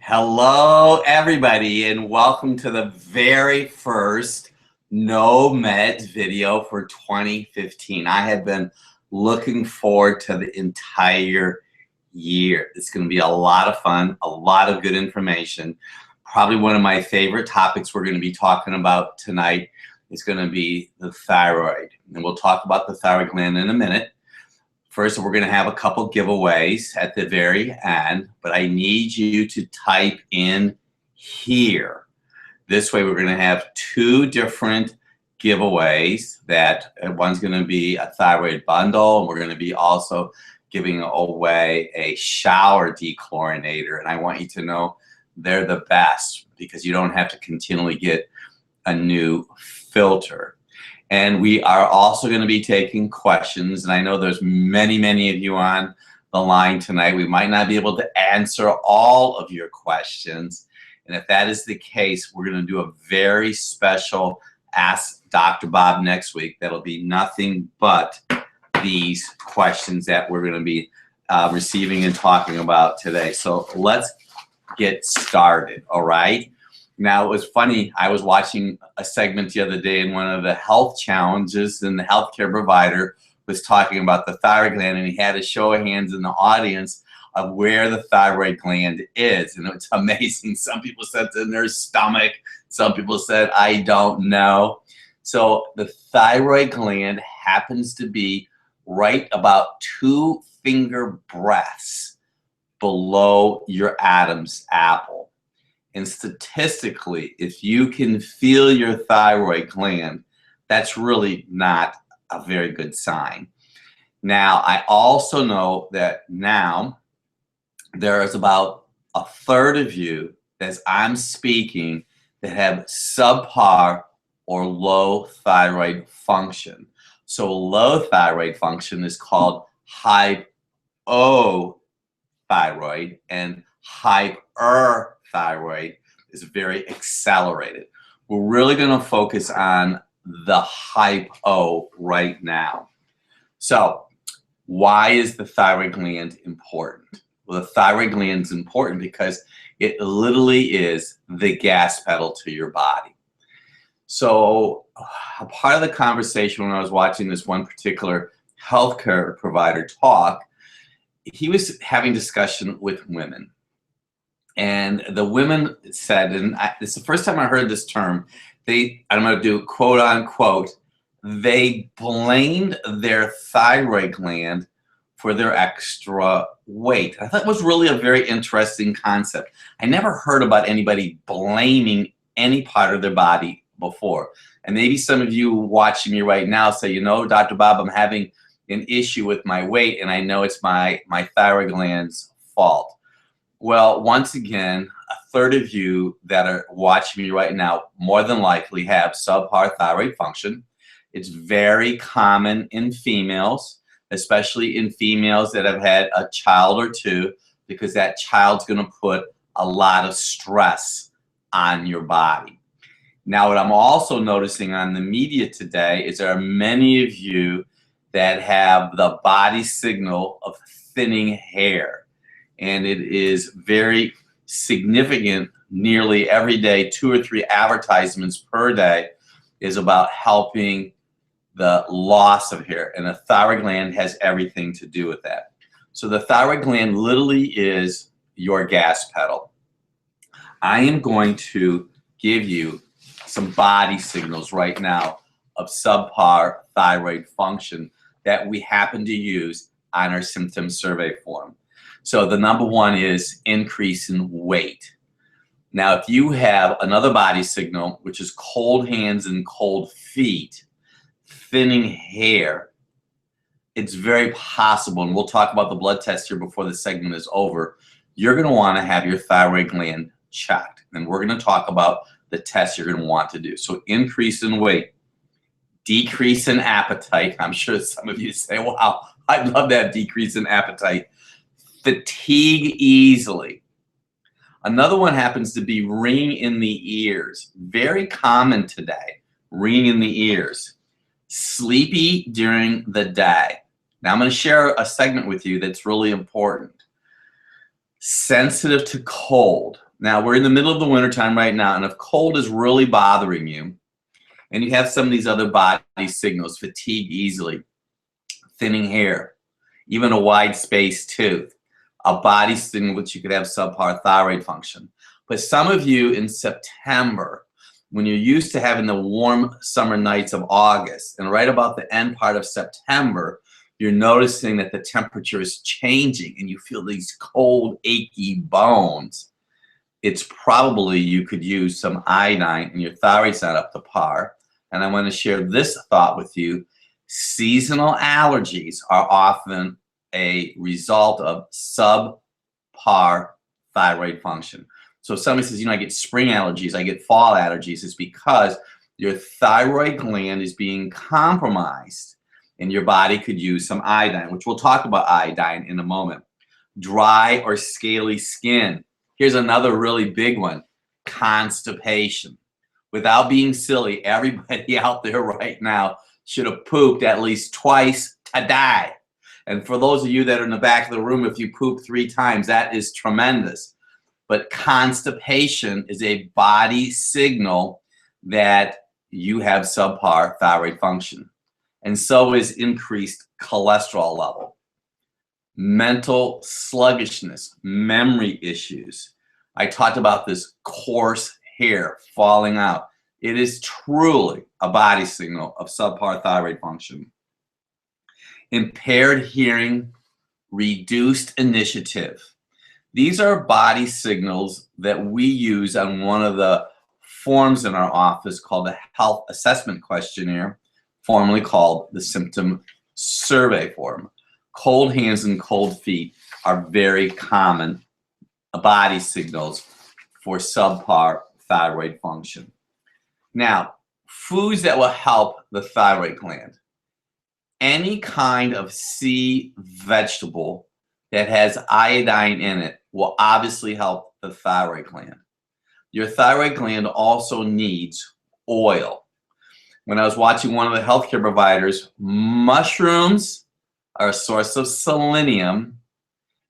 Hello, everybody, and welcome to the very first No Meds video for 2015. I have been looking forward to the entire year. It's going to be a lot of fun, a lot of good information. Probably one of my favorite topics we're going to be talking about tonight is going to be the thyroid. And we'll talk about the thyroid gland in a minute. First, we're going to have a couple giveaways at the very end, but I need you to type in here. This way, we're going to have two different giveaways. That one's going to be a thyroid bundle, and we're going to be also giving away a shower dechlorinator. And I want you to know they're the best because you don't have to continually get a new filter. And we are also going to be taking questions. And I know there's many of you on the line tonight. We might not be able to answer all of your questions. And if that is the case, we're going to do a very special Ask Dr. Bob next week. That'll be nothing but these questions that we're going to be receiving and talking about today. So let's get started, all right? Now, it was funny, I was watching a segment the other day in one of the health challenges, and the healthcare provider was talking about the thyroid gland, and he had a show of hands in the audience of where the thyroid gland is. And it's amazing. Some people said it's in their stomach. Some people said, I don't know. So the thyroid gland happens to be right about 2 finger breadths below your Adam's apple. And statistically, if you can feel your thyroid gland, that's really not a very good sign. Now, I also know that now there is about a third of you, as I'm speaking, that have subpar or low thyroid function. So low thyroid function is called hypothyroid, and hyperthyroid is very accelerated. We're really going to focus on the hypo right now. So why is the thyroid gland important? Well, the thyroid gland is important because it literally is the gas pedal to your body. So a part of the conversation when I was watching this one particular healthcare provider talk, he was having discussion with women. And the women said, and it's the first time I heard this term, I'm going to do quote unquote, they blamed their thyroid gland for their extra weight. I thought it was really a very interesting concept. I never heard about anybody blaming any part of their body before. And maybe some of you watching me right now say, you know, Dr. Bob, I'm having an issue with my weight, and I know it's my thyroid gland's fault. Well, once again, a third of you that are watching me right now more than likely have subpar thyroid function. It's very common in females, especially in females that have had a child or two, because that child's going to put a lot of stress on your body. Now, what I'm also noticing on the media today is there are many of you that have the body signal of thinning hair. And it is very significant. Nearly every day, 2 or 3 advertisements per day is about helping the loss of hair. And the thyroid gland has everything to do with that. So the thyroid gland literally is your gas pedal. I am going to give you some body signals right now of subpar thyroid function that we happen to use on our symptom survey form. So the number one is increase in weight. Now, if you have another body signal, which is cold hands and cold feet, thinning hair, it's very possible, and we'll talk about the blood test here before the segment is over, you're going to want to have your thyroid gland checked. And we're going to talk about the tests you're going to want to do. So increase in weight, decrease in appetite. I'm sure some of you say, wow, I'd love that decrease in appetite. Fatigue easily. Another one happens to be ringing in the ears. Very common today, ringing in the ears. Sleepy during the day. Now I'm going to share a segment with you that's really important. Sensitive to cold. Now, we're in the middle of the wintertime right now, and if cold is really bothering you, and you have some of these other body signals, fatigue easily, thinning hair, even a wide spaced tooth, a body signal which you could have subpar thyroid function. But some of you in September, when you're used to having the warm summer nights of August, and right about the end part of September, you're noticing that the temperature is changing and you feel these cold, achy bones. It's probably you could use some iodine and your thyroid's not up to par. And I want to share this thought with you. Seasonal allergies are often a result of subpar thyroid function. So if somebody says, you know, I get spring allergies, I get fall allergies, it's because your thyroid gland is being compromised and your body could use some iodine, which we'll talk about iodine in a moment. Dry or scaly skin. Here's another really big one, constipation. Without being silly, everybody out there right now should have pooped at least twice today. And for those of you that are in the back of the room, if you poop 3 times, that is tremendous. But constipation is a body signal that you have subpar thyroid function. And so is increased cholesterol level. Mental sluggishness, memory issues. I talked about this coarse hair falling out. It is truly a body signal of subpar thyroid function. Impaired hearing, reduced initiative. These are body signals that we use on one of the forms in our office called the Health Assessment Questionnaire, formerly called the Symptom Survey Form. Cold hands and cold feet are very common body signals for subpar thyroid function. Now, foods that will help the thyroid gland. Any kind of sea vegetable that has iodine in it will obviously help the thyroid gland. Your thyroid gland also needs oil. When I was watching one of the healthcare providers, mushrooms are a source of selenium,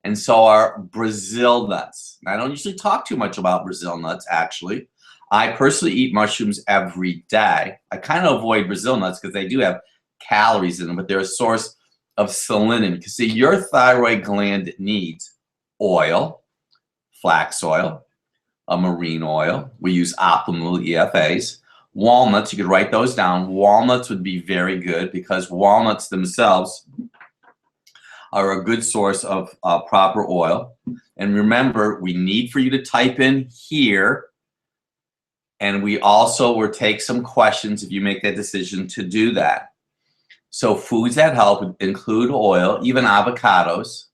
and so are Brazil nuts. Now, I don't usually talk too much about Brazil nuts, actually. I personally eat mushrooms every day. I kind of avoid Brazil nuts because they do have calories in them, but they're a source of selenium. Because see, your thyroid gland needs oil, flax oil, a marine oil. We use optimal EFAs. Walnuts, you could write those down. Walnuts would be very good because walnuts themselves are a good source of proper oil. And remember, we need for you to type in here, and we also will take some questions if you make that decision to do that. So foods that help include oil, even avocados.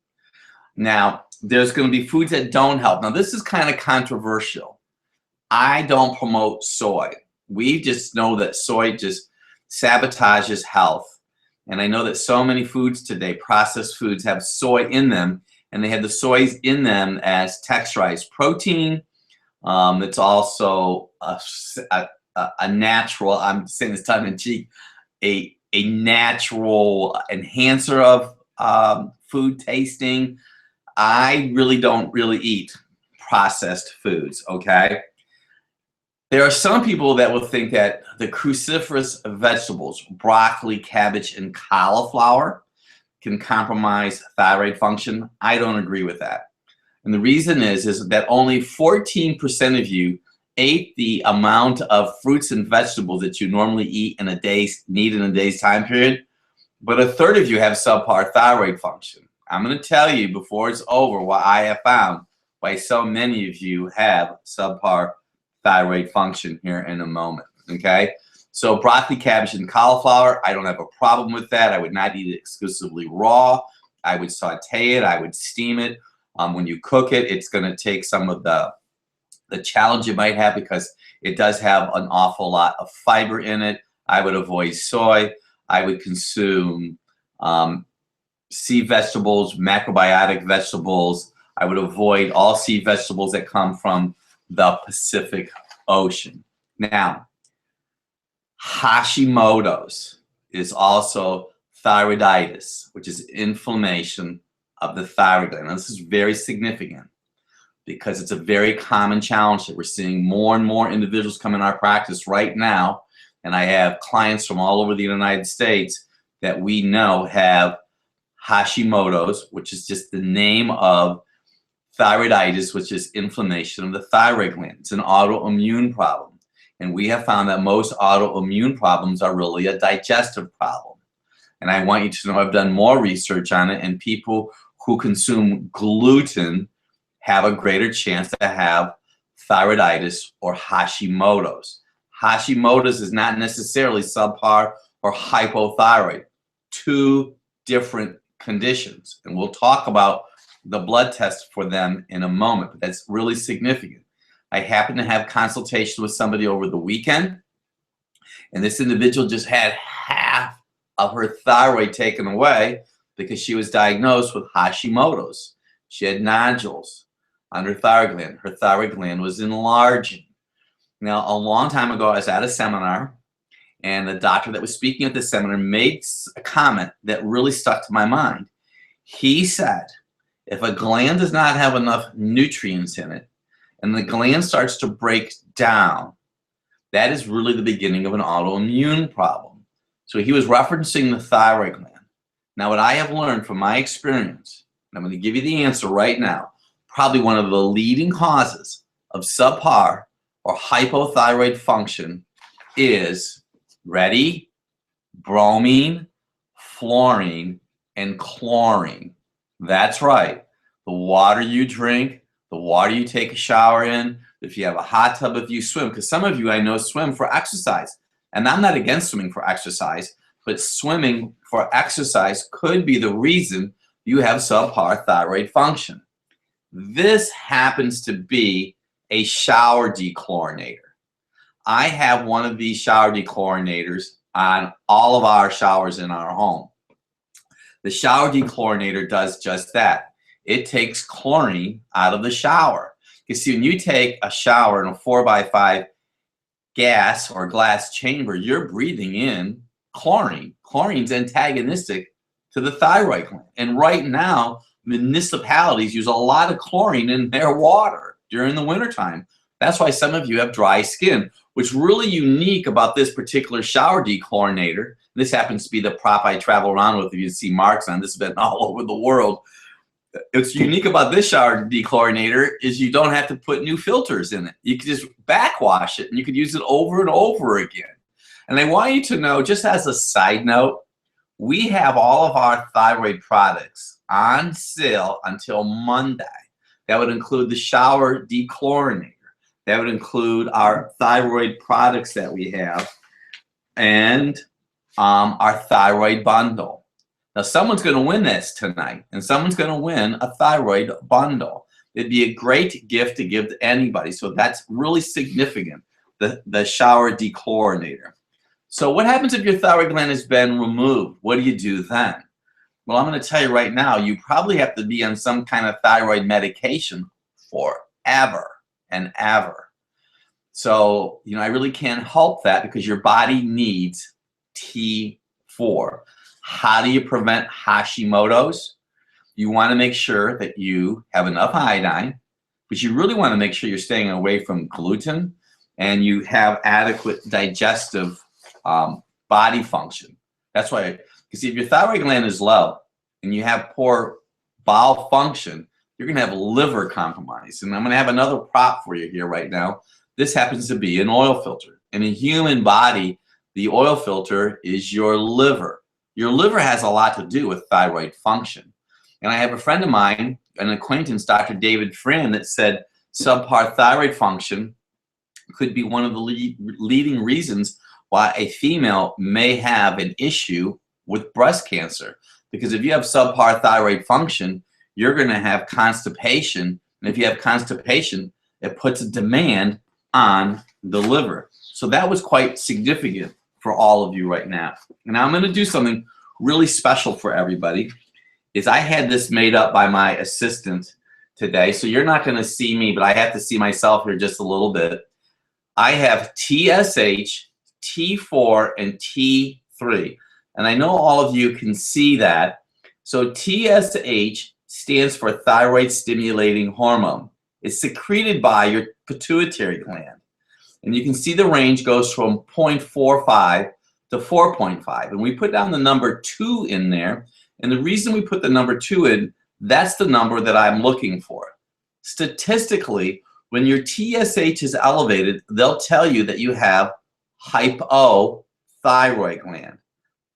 Now, there's going to be foods that don't help. Now, this is kind of controversial. I don't promote soy. We just know that soy just sabotages health. And I know that so many foods today, processed foods, have soy in them, and they have the soys in them as texturized protein. It's also a natural, I'm saying this tongue in cheek, a natural enhancer of food tasting. I really don't really eat processed foods, okay? There are some people that will think that the cruciferous vegetables, broccoli, cabbage, and cauliflower, can compromise thyroid function. I don't agree with that. And the reason is that only 14% of you ate the amount of fruits and vegetables that you normally eat in a day's time period, but a third of you have subpar thyroid function. I'm going to tell you before it's over what I have found why so many of you have subpar thyroid function here in a moment, okay? So broccoli, cabbage, and cauliflower, I don't have a problem with that. I would not eat it exclusively raw. I would saute it. I would steam it. When you cook it, it's going to take some of the challenge you might have because it does have an awful lot of fiber in it. I would avoid soy. I would consume sea vegetables, macrobiotic vegetables. I would avoid all sea vegetables that come from the Pacific Ocean. Now, Hashimoto's is also thyroiditis, which is inflammation of the thyroid gland. Now, this is very significant. because it's a very common challenge that we're seeing more and more individuals come in our practice right now. And I have clients from all over the United States that we know have Hashimoto's, which is just the name of thyroiditis, which is inflammation of the thyroid gland. It's an autoimmune problem. And we have found that most autoimmune problems are really a digestive problem. And I want you to know I've done more research on it, and people who consume gluten have a greater chance to have thyroiditis or Hashimoto's. Hashimoto's is not necessarily subpar or hypothyroid, two different conditions. And we'll talk about the blood test for them in a moment, but that's really significant. I happened to have consultation with somebody over the weekend, and this individual just had half of her thyroid taken away because she was diagnosed with Hashimoto's. She had nodules on her thyroid gland. Her thyroid gland was enlarging. Now, a long time ago, I was at a seminar, and the doctor that was speaking at the seminar made a comment that really stuck to my mind. He said, if a gland does not have enough nutrients in it, and the gland starts to break down, that is really the beginning of an autoimmune problem. So he was referencing the thyroid gland. Now, what I have learned from my experience, and I'm going to give you the answer right now, probably one of the leading causes of subpar or hypothyroid function is, ready, bromine, fluorine, and chlorine. That's right. The water you drink, the water you take a shower in, if you have a hot tub, if you swim, because some of you I know swim for exercise. And I'm not against swimming for exercise, but swimming for exercise could be the reason you have subpar thyroid function. This happens to be a shower dechlorinator. I have one of these shower dechlorinators on all of our showers in our home. The shower dechlorinator does just that. It takes chlorine out of the shower. You see, when you take a shower in a 4x5 gas or glass chamber, you're breathing in chlorine. Chlorine's antagonistic to the thyroid gland. And right now, municipalities use a lot of chlorine in their water during the wintertime. That's why some of you have dry skin. What's really unique about this particular shower dechlorinator, this happens to be the prop I travel around with. If you see marks on this, has been all over the world. What's unique about this shower dechlorinator is you don't have to put new filters in it. You can just backwash it, and you could use it over and over again. And I want you to know, just as a side note, we have all of our thyroid products on sale until Monday. That would include the shower dechlorinator. That would include our thyroid products that we have, and our thyroid bundle. Now, someone's going to win this tonight, and someone's going to win a thyroid bundle. It'd be a great gift to give to anybody, so that's really significant, the shower dechlorinator. So what happens if your thyroid gland has been removed? What do you do then? Well, I'm going to tell you right now, you probably have to be on some kind of thyroid medication forever and ever. So, I really can't help that because your body needs T4. How do you prevent Hashimoto's? You want to make sure that you have enough iodine, but you really want to make sure you're staying away from gluten and you have adequate digestive body function. That's why, because if your thyroid gland is low and you have poor bowel function, you're going to have liver compromise. And I'm going to have another prop for you here right now. This happens to be an oil filter. In a human body, the oil filter is your liver. Your liver has a lot to do with thyroid function. And I have a friend of mine, an acquaintance, Dr. David Fran, that said subpar thyroid function could be one of the leading reasons why a female may have an issue with breast cancer. Because if you have subpar thyroid function, you're going to have constipation. And if you have constipation, it puts a demand on the liver. So that was quite significant for all of you right now. And I'm going to do something really special for everybody. Is I had this made up by my assistant today. So you're not going to see me, but I have to see myself here just a little bit. I have TSH, T4, and T3. And I know all of you can see that. So TSH stands for thyroid-stimulating hormone. It's secreted by your pituitary gland. And you can see the range goes from 0.45 to 4.5. And we put down the number 2 in there. And the reason we put the number 2 in, that's the number that I'm looking for. Statistically, when your TSH is elevated, they'll tell you that you have hypothyroid gland.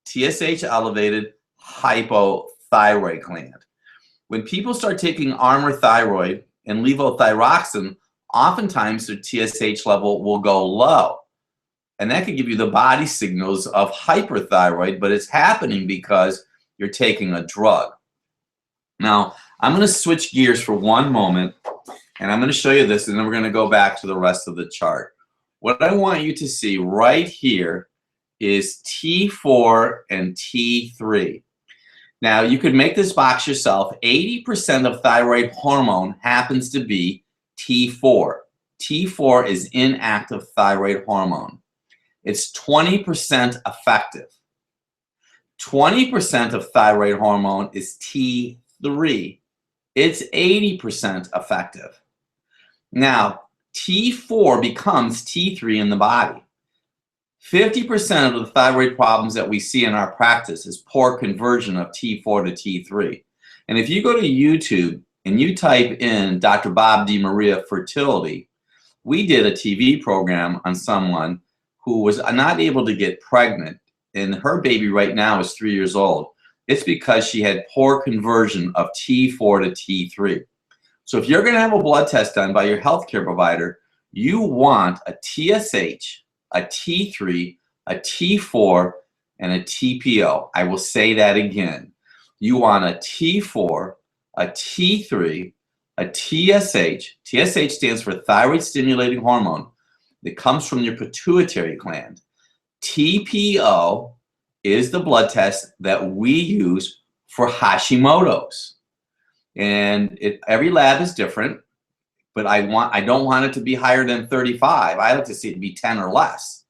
TSH elevated, hypothyroid gland. When people start taking Armour thyroid and levothyroxine, oftentimes their TSH level will go low. And that can give you the body signals of hyperthyroid, but it's happening because you're taking a drug. Now, I'm going to switch gears for one moment, and I'm going to show you this, and then we're going to go back to the rest of the chart. What I want you to see right here is T4 and T3. Now, you could make this box yourself. 80% of thyroid hormone happens to be T4. T4 is inactive thyroid hormone. It's 20% effective. 20% of thyroid hormone is T3. It's 80% effective. Now, T4 becomes T3 in the body. 50% of the thyroid problems that we see in our practice is poor conversion of T4 to T3. And if you go to YouTube and you type in Dr. Bob DeMaria fertility, we did a TV program on someone who was not able to get pregnant, and her baby right now is 3 years old. It's because she had poor conversion of T4 to T3. So if you're going to have a blood test done by your healthcare provider, you want a TSH, a T3, a T4, and a TPO. I will say that again. You want a T4, a T3, a TSH. TSH stands for thyroid-stimulating hormone that comes from your pituitary gland. TPO is the blood test that we use for Hashimoto's. And every lab is different, but I don't want it to be higher than 35. I like to see it be 10 or less.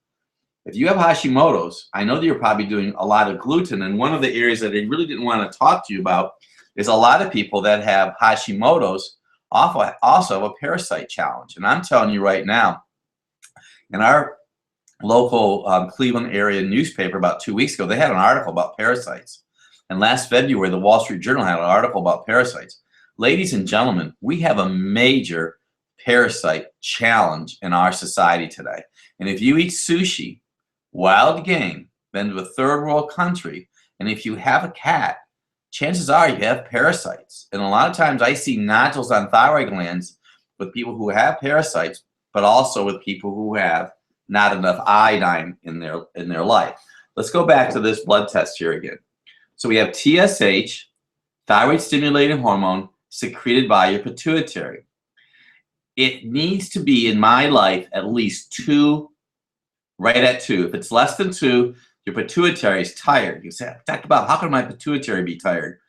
If you have Hashimoto's, I know that you're probably doing a lot of gluten, and one of the areas that I really didn't want to talk to you about is a lot of people that have Hashimoto's also have a parasite challenge. And I'm telling you right now, in our local Cleveland area newspaper about 2 weeks ago, they had an article about parasites. And last February, the Wall Street Journal had an article about parasites. Ladies and gentlemen, we have a major parasite challenge in our society today. And if you eat sushi, wild game, been to a third world country, and if you have a cat, chances are you have parasites. And a lot of times I see nodules on thyroid glands with people who have parasites, but also with people who have not enough iodine in their life. Let's go back to this blood test here again. So we have TSH, thyroid-stimulating hormone, secreted by your pituitary. It needs to be, in my life, at least 2, right at 2. If it's less than 2, your pituitary is tired. You say, Dr. Bob, how can my pituitary be tired?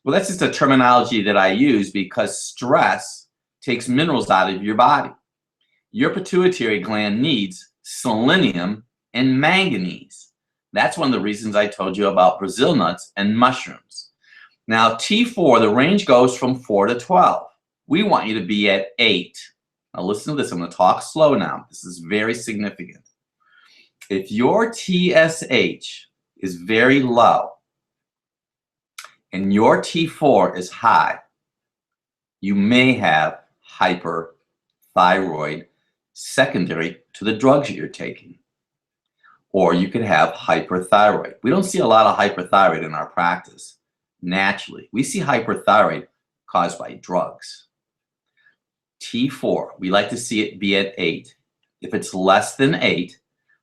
Well, that's just a terminology that I use because stress takes minerals out of your body. Your pituitary gland needs selenium and manganese. That's one of the reasons I told you about Brazil nuts and mushrooms. Now, T4, the range goes from 4 to 12. We want you to be at 8. Now, listen to this. I'm going to talk slow now. This is very significant. If your TSH is very low and your T4 is high, you may have hyperthyroid secondary to the drugs that you're taking. Or you could have hyperthyroid. We don't see a lot of hyperthyroid in our practice naturally. We see hyperthyroid caused by drugs. T4, we like to see it be at 8. If it's less than 8,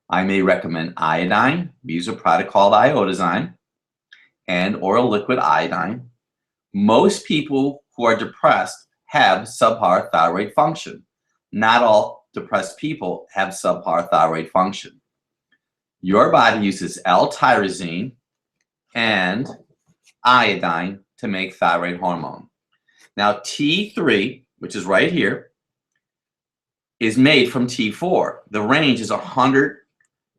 I may recommend iodine. We use a product called iodazine and or a liquid iodine. Most people who are depressed have subpar thyroid function. Not all depressed people have subpar thyroid function. Your body uses L-tyrosine and iodine to make thyroid hormone. Now, T3, which is right here, is made from T4. The range is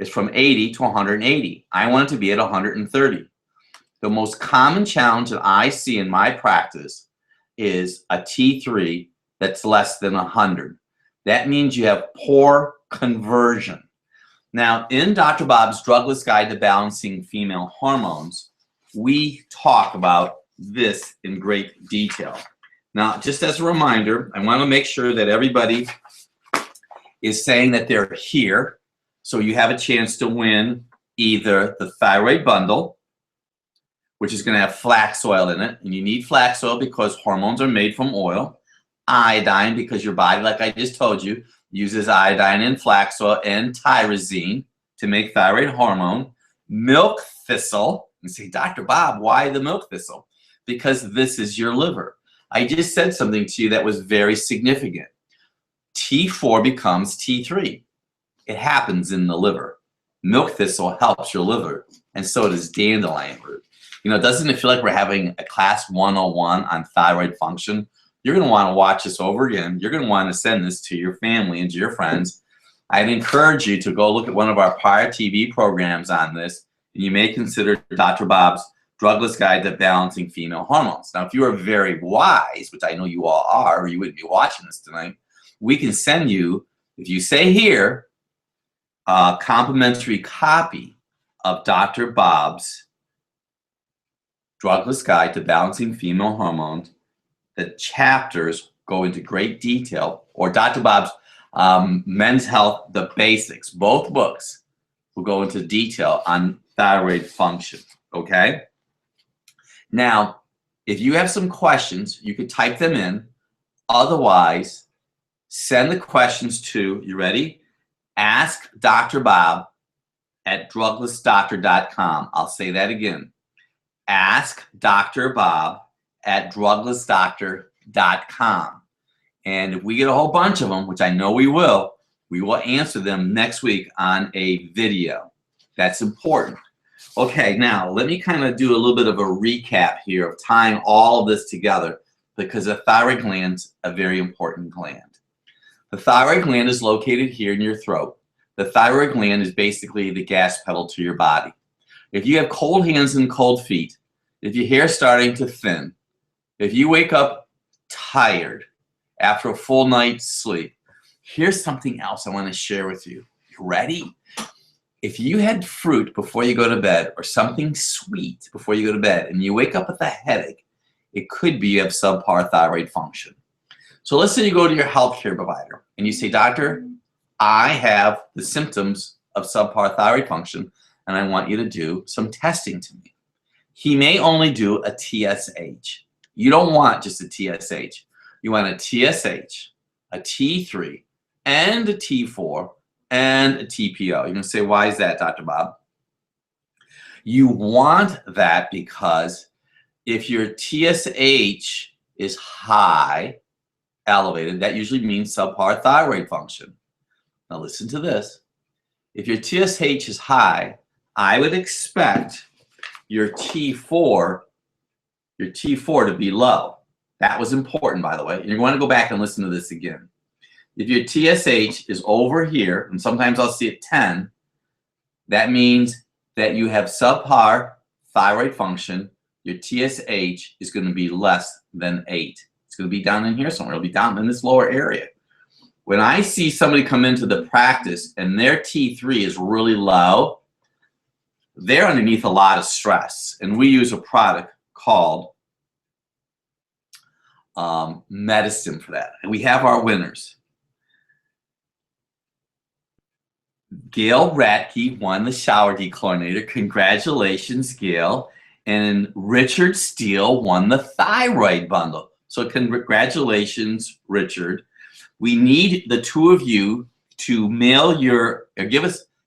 from 80 to 180. I want it to be at 130. The most common challenge that I see in my practice is a T3 that's less than 100. That means you have poor conversion. Now, in Dr. Bob's Drugless Guide to Balancing Female Hormones, we talk about this in great detail. Now, just as a reminder, I want to make sure that everybody is saying that they're here, so you have a chance to win either the thyroid bundle, which is going to have flax oil in it, and you need flax oil because hormones are made from oil, iodine because your body, like I just told you, uses iodine and flax oil and tyrosine to make thyroid hormone, milk thistle. You say, Dr. Bob, why the milk thistle? Because this is your liver. I just said something to you that was very significant. T4 becomes T3. It happens in the liver. Milk thistle helps your liver, and so does dandelion root. You know, doesn't it feel like we're having a class 101 on thyroid function? You're going to want to watch this over again. You're going to want to send this to your family and to your friends. I'd encourage you to go look at one of our prior TV programs on this, and you may consider Dr. Bob's Drugless Guide to Balancing Female Hormones. Now, if you are very wise, which I know you all are, or you wouldn't be watching this tonight, we can send you, if you say here, a complimentary copy of Dr. Bob's Drugless Guide to Balancing Female Hormones. The chapters go into great detail, or Dr. Bob's Men's Health, The Basics. Both books will go into detail on thyroid function, okay? Now, if you have some questions, you could type them in. Otherwise, send the questions to, you ready? Ask Dr. Bob at druglessdoctor.com. I'll say that again. Ask Dr. Bob at druglessdoctor.com. And if we get a whole bunch of them, which I know we will answer them next week on a video. That's important. Okay, now let me kind of do a little bit of a recap here of tying all of this together, because the thyroid gland's a very important gland. The thyroid gland is located here in your throat. The thyroid gland is basically the gas pedal to your body. If you have cold hands and cold feet, if your hair's starting to thin, if you wake up tired after a full night's sleep, here's something else I want to share with you. You ready? If you had fruit before you go to bed, or something sweet before you go to bed, and you wake up with a headache, it could be you have subpar thyroid function. So let's say you go to your healthcare provider and you say, Doctor, I have the symptoms of subpar thyroid function and I want you to do some testing to me. He may only do a TSH. You don't want just a TSH. You want a TSH, a T3, and a T4, and a TPO. You're going to say, why is that, Dr. Bob? You want that because if your TSH is high, elevated, that usually means subpar thyroid function. Now listen to this. If your TSH is high, I would expect your T4 to be low. That was important, by the way. You're going to go back and listen to this again. If your TSH is over here, and sometimes I'll see it 10, that means that you have subpar thyroid function. Your TSH is going to be less than 8. It's going to be down in here somewhere. It'll be down in this lower area. When I see somebody come into the practice and their T3 is really low, they're underneath a lot of stress. And we use a product called medicine for that. And we have our winners. Gail Ratke won the shower dechlorinator. Congratulations, Gail. And Richard Steele won the thyroid bundle. So congratulations, Richard. We need the two of you to mail your, or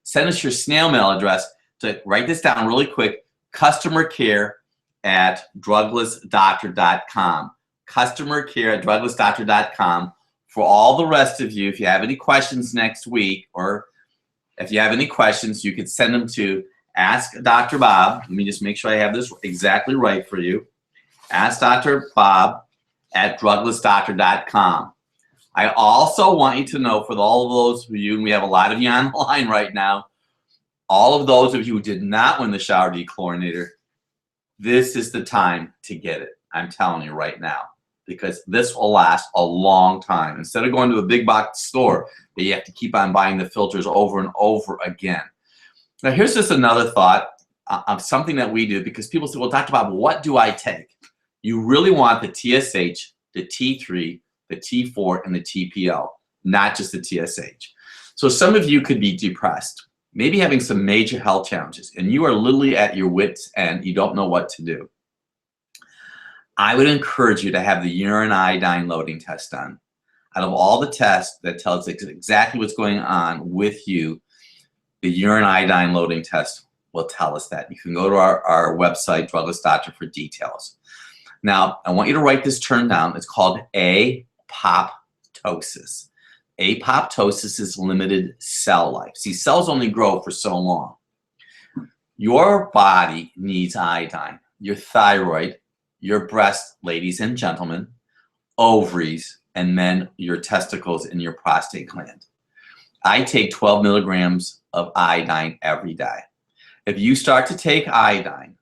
send us your snail mail address to write this down really quick. Customer care at druglessdoctor.com. Customer care at druglessdoctor.com. For all the rest of you, if you have any questions next week, or if you have any questions, you could send them to Ask Dr. Bob. Let me just make sure I have this exactly right for you. Ask Dr. Bob at druglessdoctor.com. I also want you to know, for all of those of you, and we have a lot of you on the line right now, all of those of you who did not win the shower dechlorinator, this is the time to get it. I'm telling you right now. because this will last a long time. Instead of going to a big box store that you have to keep on buying the filters over and over again. Now, here's just another thought of something that we do, because people say, well, Dr. Bob, what do I take? You really want the TSH, the T3, the T4, and the TPO, not just the TSH. So some of you could be depressed, maybe having some major health challenges, and you are literally at your wit's end. You don't know what to do. I would encourage you to have the urine iodine loading test done. Out of all the tests that tells exactly what's going on with you, the urine iodine loading test will tell us that. You can go to our website, Drugless Doctor, for details. Now, I want you to write this term down. It's called apoptosis. Apoptosis is limited cell life. See, cells only grow for so long. Your body needs iodine. Your thyroid, your breast, ladies and gentlemen, ovaries, and then your testicles and your prostate gland. I take 12 milligrams of iodine every day. If you start to take iodine,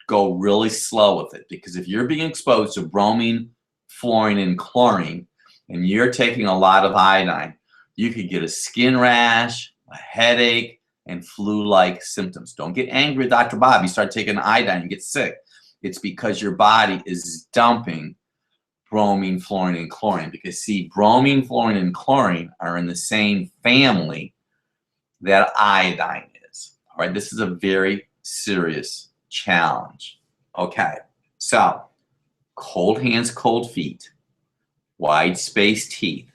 go really slow with it, because if you're being exposed to bromine, fluorine, and chlorine, and you're taking a lot of iodine, you could get a skin rash, a headache, and flu-like symptoms. Don't get angry at Dr. Bob. You start taking iodine, you get sick. It's because your body is dumping bromine, fluorine, and chlorine. Because see, bromine, fluorine, and chlorine are in the same family that iodine is. All right, this is a very serious challenge. Okay, so cold hands, cold feet, wide spaced teeth,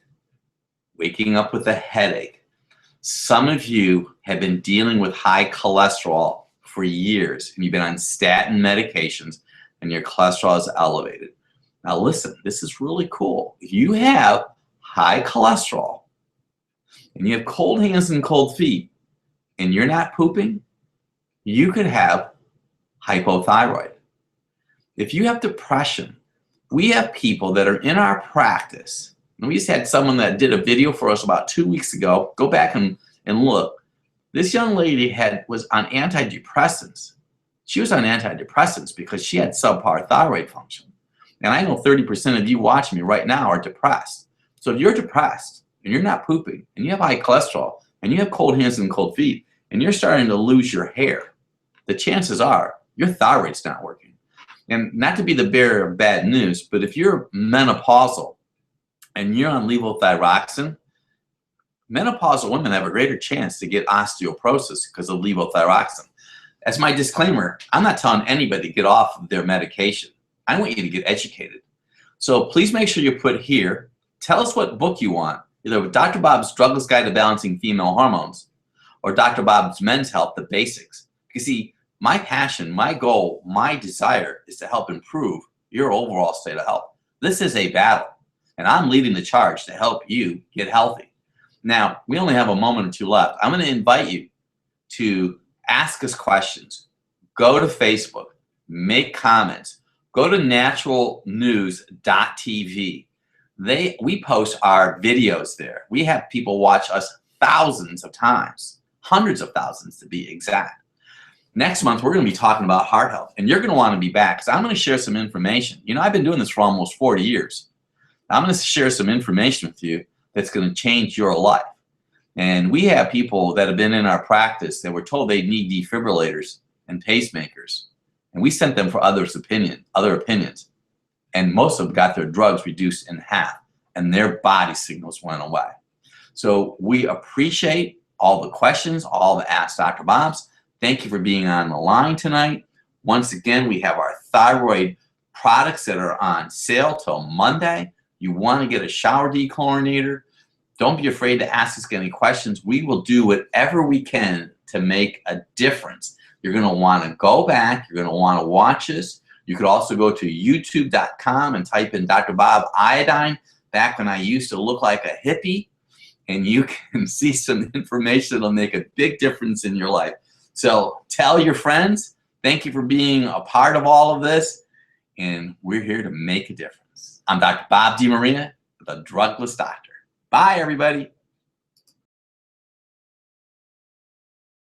waking up with a headache. Some of you have been dealing with high cholesterol for years, and you've been on statin medications, and your cholesterol is elevated. Now listen, this is really cool. If you have high cholesterol, and you have cold hands and cold feet, and you're not pooping, you could have hypothyroid. If you have depression, we have people that are in our practice, and we just had someone that did a video for us about 2 weeks ago. Go back and look. This young lady was on antidepressants. She was on antidepressants because she had subpar thyroid function. And I know 30% of you watching me right now are depressed. So if you're depressed and you're not pooping and you have high cholesterol and you have cold hands and cold feet and you're starting to lose your hair, the chances are your thyroid's not working. And not to be the bearer of bad news, but if you're menopausal and you're on levothyroxine, menopausal women have a greater chance to get osteoporosis because of levothyroxine. As my disclaimer, I'm not telling anybody to get off of their medication. I want you to get educated. So please make sure you put here, tell us what book you want, either with Dr. Bob's Drugless Guide to Balancing Female Hormones or Dr. Bob's Men's Health, The Basics. You see, my passion, my goal, my desire is to help improve your overall state of health. This is a battle, and I'm leading the charge to help you get healthy. Now, we only have a moment or two left. I'm going to invite you to ask us questions. Go to Facebook, make comments. Go to naturalnews.tv. We post our videos there. We have people watch us thousands of times, hundreds of thousands to be exact. Next month, we're going to be talking about heart health, and you're going to want to be back because I'm going to share some information. You know, I've been doing this for almost 40 years. I'm going to share some information with you that's going to change your life. And we have people that have been in our practice that were told they need defibrillators and pacemakers. And we sent them for other opinions. And most of them got their drugs reduced in half, and their body signals went away. So we appreciate all the questions, all the Ask Dr. Bobs. Thank you for being on the line tonight. Once again, we have our thyroid products that are on sale till Monday. You want to get a shower dechlorinator. Don't be afraid to ask us any questions. We will do whatever we can to make a difference. You're going to want to go back. You're going to want to watch us. You could also go to youtube.com and type in Dr. Bob Iodine, back when I used to look like a hippie, and you can see some information that'll make a big difference in your life. So tell your friends. Thank you for being a part of all of this, and we're here to make a difference. I'm Dr. Bob DeMaria, the Drugless Doctor. Bye, everybody.